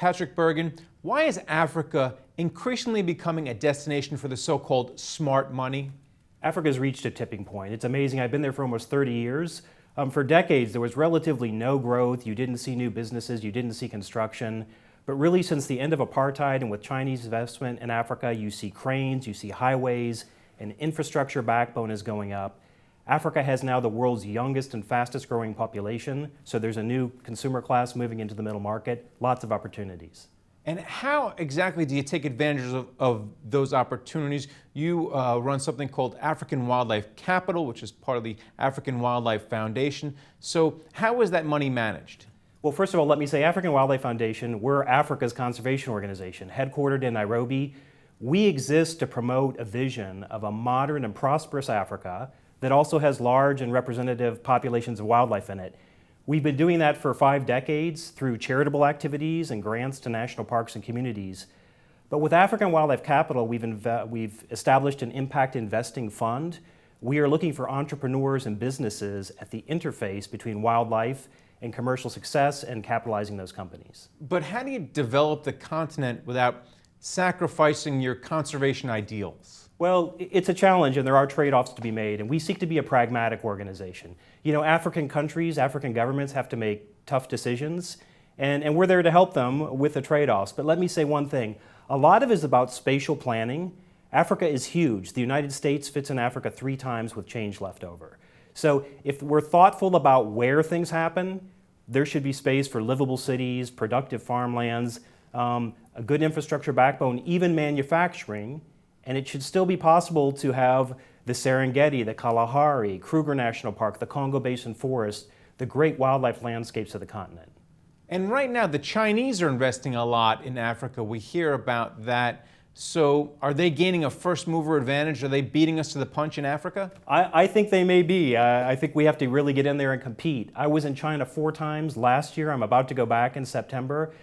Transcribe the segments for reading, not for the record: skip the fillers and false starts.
Patrick Bergin, why is Africa increasingly becoming a destination for the so-called smart money? Africa's reached a tipping point. It's amazing. I've been there for almost 30 years. For decades, there was relatively no growth. You didn't see new businesses. You didn't see construction. But really, since the end of apartheid and with Chinese investment in Africa, you see cranes, you see highways, and infrastructure backbone is going up. Africa has now the world's youngest and fastest growing population, so there's a new consumer class moving into the middle market, lots of opportunities. And how exactly do you take advantage of those opportunities? You run something called African Wildlife Capital, which is part of the African Wildlife Foundation. So how is that money managed? Well, first of all, let me say African Wildlife Foundation, we're Africa's conservation organization, headquartered in Nairobi. We exist to promote a vision of a modern and prosperous Africa that also has large and representative populations of wildlife in it. We've been doing that for 5 decades through charitable activities and grants to national parks and communities. But with African Wildlife Capital, we've established an impact investing fund. We are looking for entrepreneurs and businesses at the interface between wildlife and commercial success and capitalizing those companies. But how do you develop the continent without sacrificing your conservation ideals? Well, it's a challenge and there are trade-offs to be made, and we seek to be a pragmatic organization. You know, African countries, African governments have to make tough decisions, and we're there to help them with the trade-offs. But let me say one thing. A lot of it is about spatial planning. Africa is huge. The United States fits in Africa 3 times with change left over. So if we're thoughtful about where things happen, there should be space for livable cities, productive farmlands, a good infrastructure backbone, even manufacturing. And it should still be possible to have the Serengeti, the Kalahari, Kruger National Park, the Congo Basin Forest, the great wildlife landscapes of the continent. And right now, the Chinese are investing a lot in Africa. We hear about that. So are they gaining a first mover advantage? Are they beating us to the punch in Africa? I think they may be. I think we have to really get in there and compete. I was in China 4 times last year. I'm about to go back in September.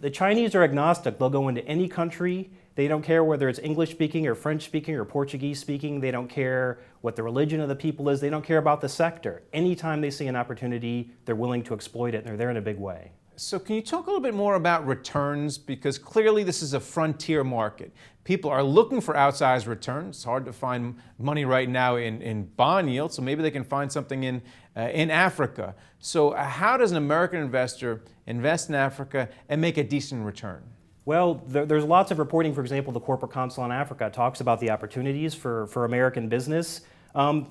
The Chinese are agnostic. They'll go into any country. They don't care whether it's English speaking or French speaking or Portuguese speaking. They don't care what the religion of the people is. They don't care about the sector. Anytime they see an opportunity, they're willing to exploit it, and they're there in a big way. So can you talk a little bit more about returns? Because clearly this is a frontier market. People are looking for outsized returns. It's hard to find money right now in bond yields, so maybe they can find something in Africa. So how does an American investor invest in Africa and make a decent return? Well, there's lots of reporting. For example, the Corporate Council on Africa talks about the opportunities for American business.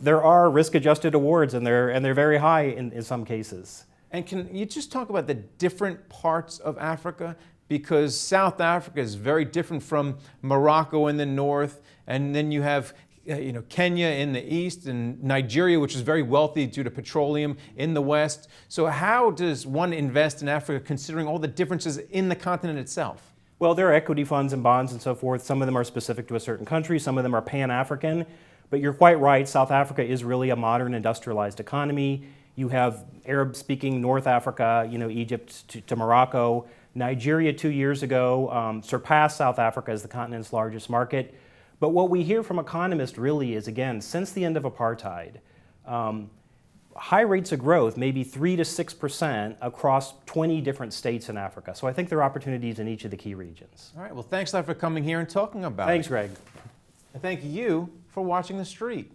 There are risk-adjusted awards, and they're very high in some cases. And can you just talk about the different parts of Africa? Because South Africa is very different from Morocco in the north, and then you have Kenya in the east, and Nigeria, which is very wealthy due to petroleum, in the west. So how does one invest in Africa considering all the differences in the continent itself? Well, there are equity funds and bonds and so forth. Some of them are specific to a certain country. Some of them are Pan-African. But you're quite right. South Africa is really a modern industrialized economy. You have Arab-speaking North Africa, Egypt to Morocco. Nigeria 2 years ago surpassed South Africa as the continent's largest market. But what we hear from economists really is, again, since the end of apartheid, high rates of growth, maybe 3 to 6% across 20 different states in Africa. So I think there are opportunities in each of the key regions. All right, well, thanks a lot for coming here and talking about it. Thanks, Greg. And thank you for watching The Street.